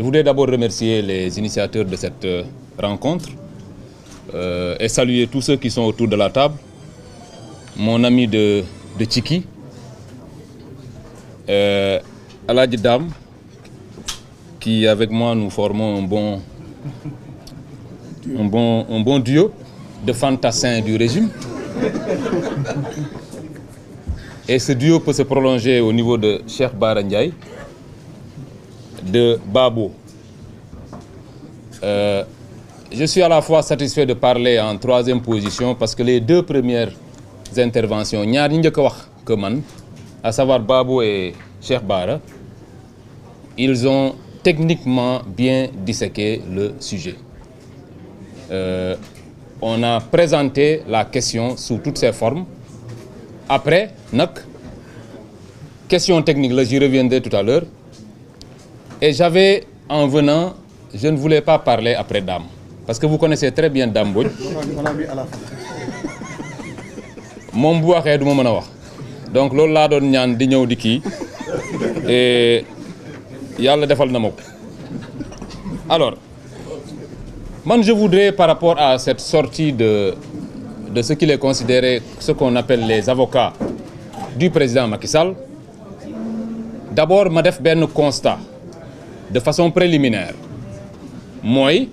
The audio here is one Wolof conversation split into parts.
Je voudrais d'abord remercier les initiateurs de cette rencontre et saluer tous ceux qui sont autour de la table. Mon ami de Tchiki, Aladji Dam, qui avec moi nous formons un bon duo de fantassins du régime. Et ce duo peut se prolonger au niveau de Cheikh Bara Ndiaye, de Babo. Je suis à la fois satisfait de parler en troisième position parce que les deux premières interventions, ñaar ñi njëkk a wax que man, à savoir Babo et Cheikh Bara, ils ont techniquement bien disséqué le sujet. On a présenté la question sous toutes ses formes. Après, question technique, là, j'y reviendrai tout à l'heure. Et j'avais, en venant, je ne voulais pas parler après Dame. Parce que vous connaissez très bien Dame Mbodj. Mon bu waxee du ma mën a wax. Donc loolu laa doon ñaan di ñëw di kii. Et yàlla defal na ma ko. Alors, man je voudrais par rapport à cette sortie de ce qu'il est considéré, ce qu'on appelle les avocats du président Macky Sall, d'abord ma def benn constat de façon préliminaire mooy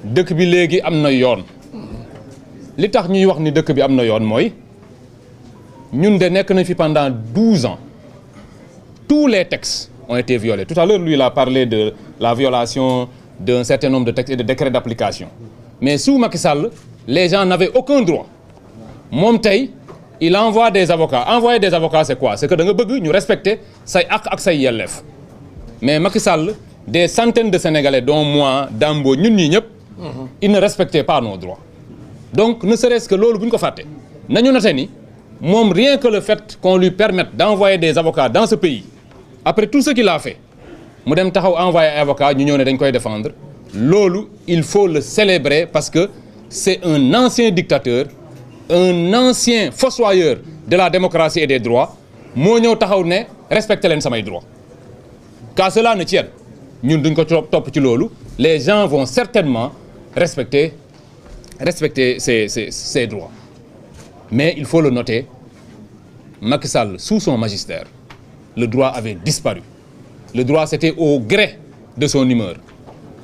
dëkk bi léegi am na yoon. Li tax ñuy wax ni dëkk bi am na yoon mooy ñun de nekk nañ fi pendant 12 ans. Tous les textes ont été violés. Tout à l'heure, lui, il a parlé de la violation d'un certain nombre de textes et de décrets d'application. Mais sous Macky Sall, les gens n'avaient aucun droit. Moom tey, il envoie des avocats. Envoyer des avocats, c'est quoi? C'est que da nga bëgg ñu respecter say ak say yelleef. Mais Macky Sall, des centaines de Sénégalais, dont moi, Dambo, ñun ñii ñëpp, ils ne respectaient pas nos droits. Donc, ne serait-ce que loolu bu ñu ko fàtte. Nañu noté ni moom rien que le fait qu'on lui permette d'envoyer des avocats dans ce pays, après tout ce qu'il a fait, mu dem taxaw envoyer ay avocats ñu ñëw ne dañ koy défendre. Loolu, il faut le célébrer parce que c'est un ancien dictateur, un ancien fossoyeur de la démocratie et des droits moo ñëw taxaw ne respecter leen samay droits. Qu'à cela ne tienne, ñun duñ ko topp ci loolu. Les gens vont certainement respecter ces droits. Mais il faut le noter, Macky Sall, sous son magistère, le droit avait disparu. Le droit, c'était au gré de son humeur.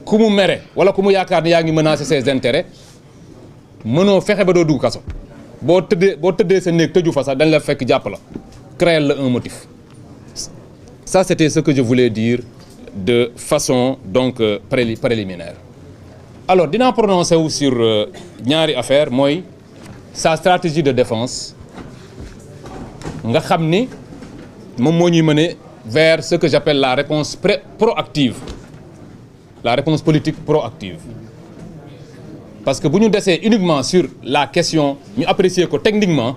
Ku mu mere wala ku mu yaakaar ne yaa ngi menacer ses intérêts mënoo fexe ba doo dugg kaso. boo tëddee sa néeg tëju fa sax dañ la fekk jàpp la créer la un motif. Ça, c'était ce que je voulais dire de façon donc préliminaire. Alors dinaa prononcer wu sur ñaari affaire mooy sa stratégie de défense nga xam ni moom moo ñuy mener vers ce que j'appelle la réponse proactive, la réponse politique proactive. Parce que bu ñu desee uniquement sur la question ñu apprécier ko techniquement,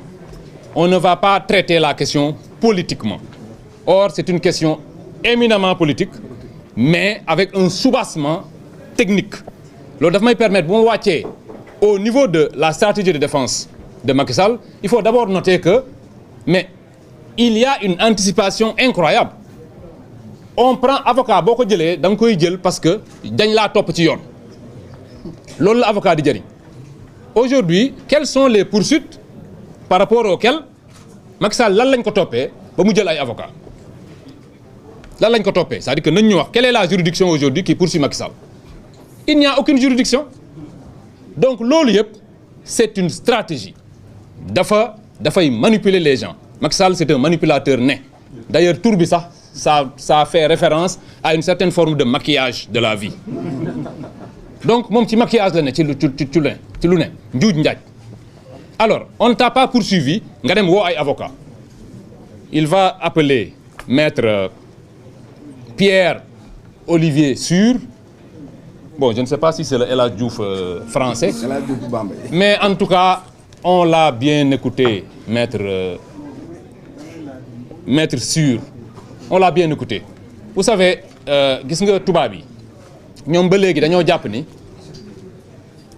on ne va pas traiter la question politiquement. Or, c'est une question éminemment politique, mais avec un soubassement technique. Loolu daf may permettre bu ma wàccee au niveau de la stratégie de défense de Macky Sall, il faut d'abord noter que mais il y a une anticipation incroyable. On prend avocat boo ko jëlee da nga koy jël parce que dañ laa topp ci yoon. Loolu la avocat di jëriñ. Aujourd'hui, quelles sont les poursuites par rapport auxquelles Macky Sall lan lañ ko toppee ba mu jël ay avocats? Lan lañ ko toppee? C'est-à-dire que nañ ñu wax quelle est la juridiction aujourd'hui qui poursuit Macky Sall? Il n'y a aucune juridiction. Donc loolu yëpp c'est une stratégie. Dafay manipuler les gens. Macky Sall c'est un manipulateur né. D'ailleurs tur bi sax ça fait référence à une certaine forme de maquillage de la vie. Donc moom ci maquillage la ne ci lu ne njuuj njaaj. Alors on ne t'a pas poursuivi nga dem woo ay avocat. Il va appeler maître Pierre Olivier Sur. Bon, je ne sais pas si c'est le El Hadj Diouf français. Mais en tout cas, on l'a bien écouté, maître Sur. On l'a bien écouté. Vous savez, gis nga tubaab yi ñoom ba léegi dañoo jàpp ni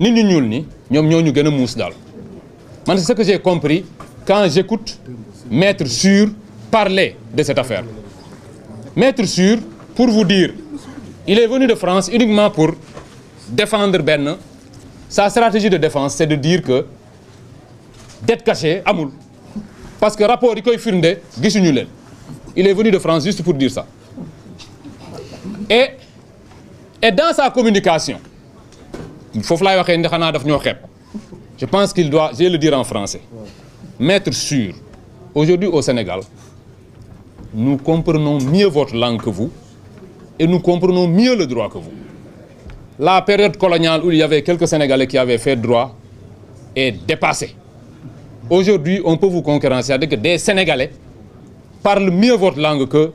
nit ñu ñuul ni ñoom ñoo ñu gën a muus daal. Man c'est ce que j'ai compris quand j'écoute maître Sur parler de cette affaire. Maître Sur, pour vous dire il est venu de France uniquement pour défendre benn. Sa stratégie de défense c'est de dire que dette cachée amul parce que rapport yi koy firnde gisuñu leen. Il est venu de France juste pour dire ça. Et dans sa communication foofu laay waxee ndi xanaa daf ñoo xeeb je pense qu'il doit, je vais le dire en français, mettre sûr. Aujourd'hui au Sénégal, nous comprenons mieux votre langue que vous et nous comprenons mieux le droit que vous. La période coloniale où il y avait quelques Sénégalais qui avaient fait droit est dépassée. Aujourd'hui, on peut vous concurrencer avec des Sénégalais parlent mieux votre langue que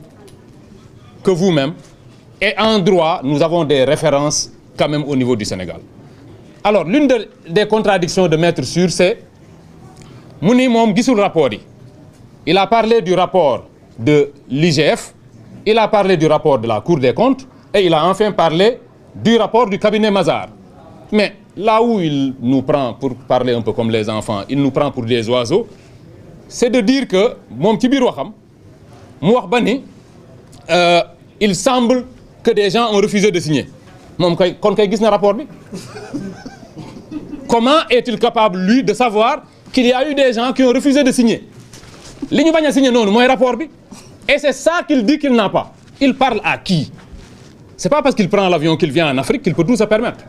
vous-même. Et en droit, nous avons des références quand même au niveau du Sénégal. Alors, l'une des contradictions de Maître Sûr, c'est Mouni Mom gisul rapport. Il a parlé du rapport de l'IGF, il a parlé du rapport de la Cour des comptes, et il a enfin parlé du rapport du cabinet Mazars. Mais là où il nous prend, pour parler un peu comme les enfants, il nous prend pour des oiseaux, c'est de dire que, mon petit birouacham, il semble que des gens ont refusé de signer. Comment est-il capable, lui, de savoir qu'il y a eu des gens qui ont refusé de signer? Et c'est ça qu'il dit qu'il n'a pas. Il parle à qui? C'est pas parce qu'il prend l'avion qu'il vient en Afrique qu'il peut tout se permettre.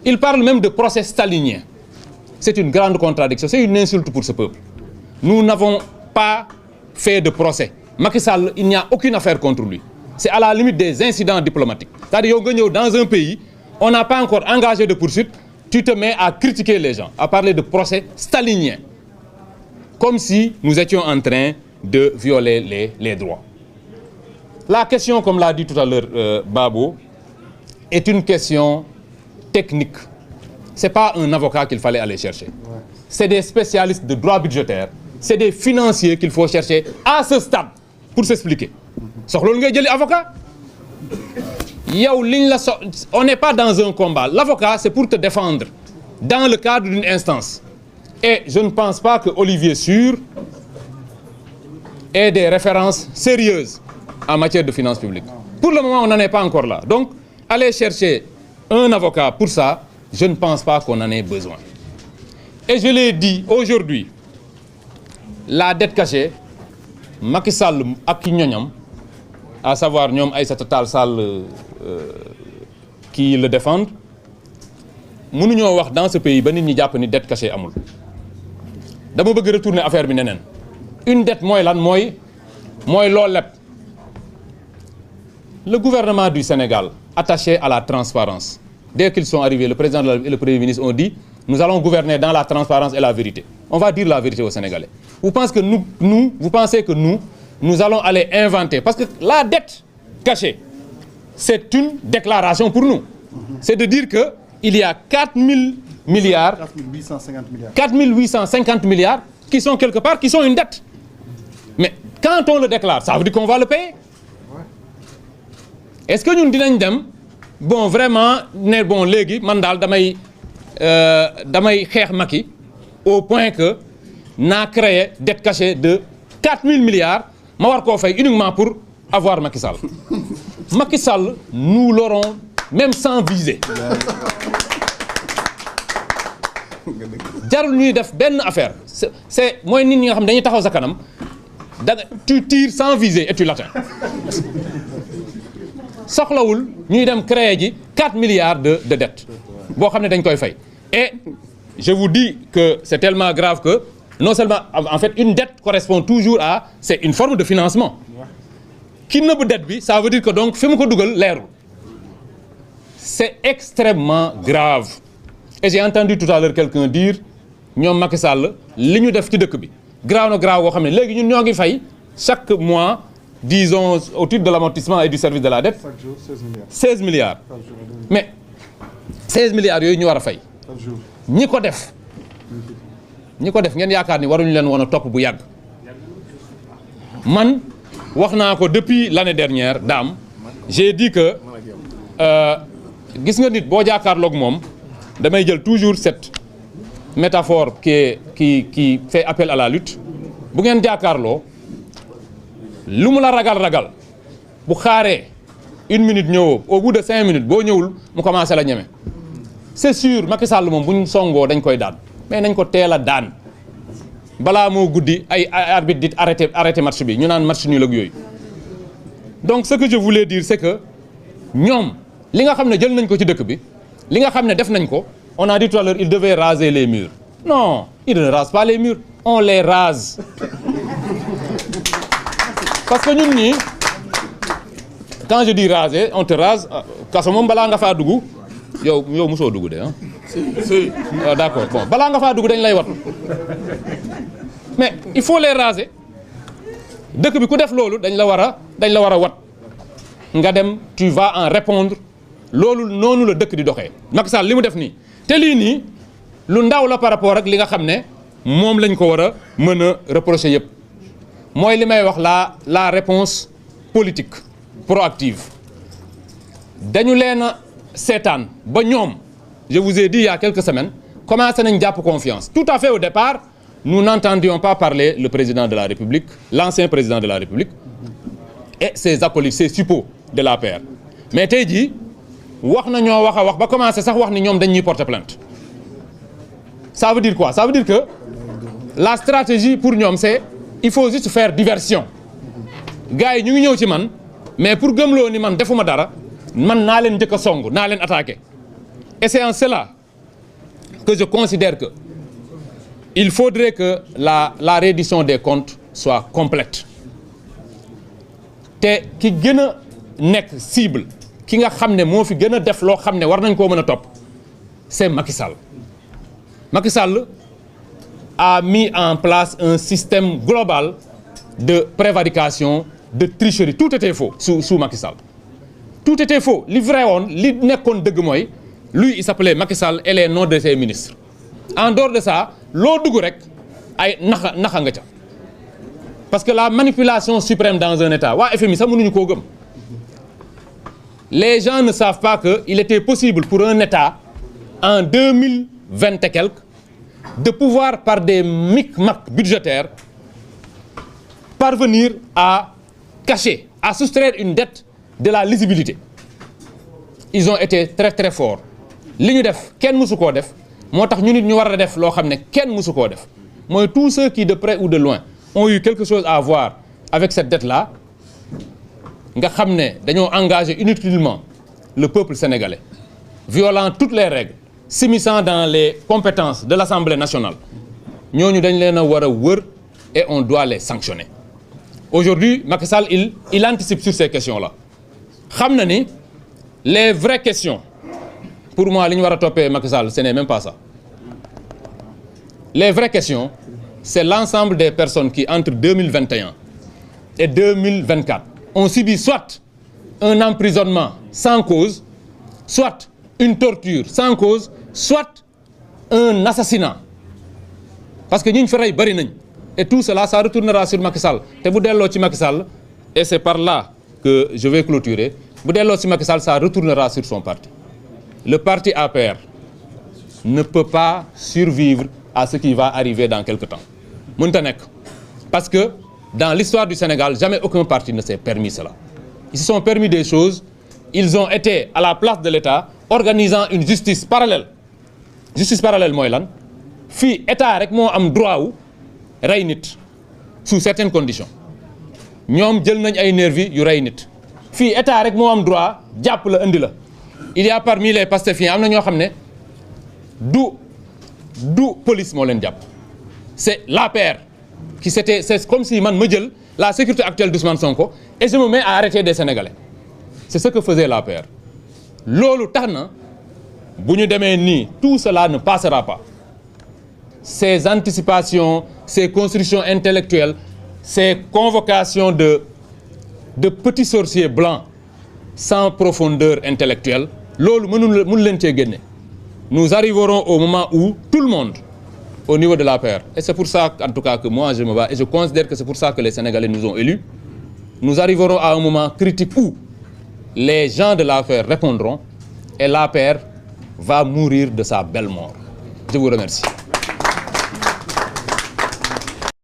Il parle même de procès stalinien. C'est une grande contradiction, c'est une insulte pour ce peuple. Nous n'avons pas fait de procès. Macky Sall, il n'y a aucune affaire contre lui. C'est à la limite des incidents diplomatiques. C'est-à-dire, dans un pays, on n'a pas encore engagé de poursuite, tu te mets à critiquer les gens, à parler de procès stalinien. Comme si nous étions en train de violer les droits. La question, comme l'a dit tout à l'heure Babo, est une question technique. Ce n'est pas un avocat qu'il fallait aller chercher. C'est des spécialistes de droit budgétaire, c'est des financiers qu'il faut chercher à ce stade pour s'expliquer. Avocat, on n'est pas dans un combat. L'avocat, c'est pour te défendre dans le cadre d'une instance. Et je ne pense pas que Olivier Sûr ait des références sérieuses en matière de finances publiques. Pour le moment, on n'en est pas encore là. Donc, aller chercher un avocat pour ça, je ne pense pas qu'on en ait besoin. Et je l'ai dit aujourd'hui, la dette cachée, Macky Sall ak ñoñam, à savoir ñoom Aïssata Tall Sall qui le défendent, mënuñoo wax dans ce pays ba nit ñi jàpp ni dette cachée amul. Dama bëgg retourner affaire bi neneen. Une dette mooy lan mooy loolu lépp. Le gouvernement du Sénégal, attaché à la transparence, dès qu'ils sont arrivés, le président et le Premier ministre ont dit « Nous allons gouverner dans la transparence et la vérité ». On va dire la vérité aux Sénégalais. Vous pensez que nous allons aller inventer, parce que la dette cachée, c'est une déclaration pour nous. C'est de dire qu'il y a 4 850 milliards qui sont quelque part, qui sont une dette. Mais quand on le déclare, ça veut dire qu'on va le payer. Est-ce que nous disons, bon, vraiment, bon, légui, mandal, damay xex Macky, au point que n'a créé dette cachée de 4 000 milliards, ma war ko fay uniquement pour avoir Macky Sall. Macky Sall, nous l'aurons même sans viser. Jarul ñuy def benn affaire. C'est mooy nit ñi nga xam dañuy taxaw sa kanam, tu tires sans viser et tu l'atteins. Soxlawul ñuy dem créer ji 4 milliards de dettes boo xam ne dañ koy fay. Et je vous dis que c'est tellement grave que non seulement, en fait, une dette correspond toujours à, c'est une forme de financement. Qui ne peut dette bi, ça veut dire que donc fi mu ko dugal leerul. C'est extrêmement grave. Et j'ai entendu tout à l'heure quelqu'un dire ñoom Macky Sall li ñu def ci dëkk bi grave na grave boo xam ne léegi ñun ñoo ngi fay chaque mois, disons au titre de l'amortissement et du service de la dette, 16 milliards. Mais 16 milliards yooyu ñu war a fay. ñi ko def ngeen yaakaar ni waruñu leen woon a topp bu yàgg. Man wax naa ko depuis l'année dernière Dame, j'ai dit que gis nga nit boo jàkkaarloog moom damay jël toujours cette métaphore qui fait appel à la lutte. Bu ngeen jàkkaarloo lu mu la ragal bu xaaree 1 minute ñëwoo au bout de 5 minutes boo ñëwul mu commencé la ñeme c'est sûr Macky Sall moom bu ñu songoo dañ koy daan mais nañ ko teel a daan balaa moo guddi ay arbitre dit arrêté match bi ñu naan match nul ak yooyu. Donc ce que je voulais dire c'est que ñoom li nga xam ne jël nañ ko ci dëkk bi li nga xam ne def nañ ko on a dit tout à l'heure ils devaient raser les murs non ils ne rasent pas les murs on les rase parce que ñun ñii quand je dis raser on te rase kaso moom balaa nga faa dugg yow mosoo dugg de ah. si d'accord bon balaa nga faa dugg dañ lay wat mais il faut les raser dëkk bi ku def loolu dañ la war a wat nga dem tu vas en répondre loolu noonu la dëkk di doxee. Macky Sall li mu def nii te lii nii lu ndaw la par rapport ak li nga xam ne moom lañ ko war a mën a reprocher yëpp mooy li may wax la réponse politique proactive dañu leen a seetaan ba ñoom je vous ai dit il y a quelques semaines commencé nañ jàpp confiance tout à fait au départ nous n'entendions pas parler le président de la République l'ancien président de la République et ses acolytes ses suppôts de l'APR mais tey jii wax nañoo wax ba commencé sax wax ni ñoom dañ ñuy porter plainte ça veut dire quoi ça veut dire que la stratégie pour ñoom c'est il faut juste faire diversion gars yi ñu ngi ñëw ci man mais pour gëmloo ni man defuma dara man naa leen njëkk a song naa leen attaquer et c'est en cela que je considère que il faudrait que la reddition des comptes soit complète te ki gën a nekk cible ki nga xam ne moo fi gën a def loo xam ne war nañ koo mën a topp c'est Macky Sall. Macky Sall a mis en place un système global de prévarication de tricherie tout était faux sous Macky Sall tout était faux li vrai woon li nekkoon dëgg mooy lui il s'appelait Macky Sall et les noms de ses ministres en dehors de ça loo dugg rek ay naxa nga ca parce que la manipulation suprême dans un état waa FMI sax mënuñu koo gëm les gens ne savent pas que il était possible pour un état en 2020 et quelques de pouvoir par des micmacs budgétaires parvenir à cacher à soustraire une dette de la lisibilité ils ont été très très forts li ñu def kenn mësu koo def moo tax ñu nit ñu war a def loo xam ne kenn mësu koo def mooy tous ceux qui de près ou de loin ont eu quelque chose à voir avec cette dette-là nga xam ne dañoo engagé inutilement le peuple sénégalais violant toutes les règles s'immisçant dans les compétences de l'Assemblée nationale ñooñu dañ leen a war a wër et on doit les sanctionner aujourd'hui Macky Sall il anticipe sur ces questions-là xam na ni les vraies questions pour moi li ñu war a toppee Macky Sall ce n'est même pas ça les vraies questions c'est l'ensemble des personnes qui entre 2021 et 2024 ont subi soit un emprisonnement sans cause soit une torture sans cause soit un assassinat parce que ñi ñu fa rey bari nañ et tout cela ça retournera sur Macky Sall te bu delloo ci Macky Sall et c'est par là que je vais clôturer bu delloo ci Macky Sall ça retournera sur son parti le parti APR ne peut pas survivre à ce qui va arriver dans quelque temps mënta nekk parce que dans l'histoire du Sénégal jamais aucun parti ne s'est permis cela ils se sont permis des choses ils ont été à la place de l'État organisant une justice parallèle mooy lan fii état rek moo am droit wu rey nit sous certaines conditions ñoom jël nañ ay nervis yu rey nit fii état rek moo am droit jàpp la indi la il y a parmi les pastefiens am na ñoo xam ne du police moo leen jàpp c'est l'APR qui c'est comme si man ma jël la sécurité actuelle d'Ousmane Sonko et je me mets à arrêter des Sénégalais c'est ce que faisait l'APR loolu tax na bu ñu demee nii tout cela ne passera pas ces anticipations ces constructions intellectuelles ces convocations de petits sorciers blancs sans profondeur intellectuelle loolu mënu leen cee génne nous arriverons au moment où tout le monde au niveau de l'APR et c'est pour ça en tout cas que moi je me bats et je considère que c'est pour ça que les Sénégalais nous ont élus nous arriverons à un moment critique où les gens de l'APR répondront et l'APR va mourir de sa belle mort je vous remercie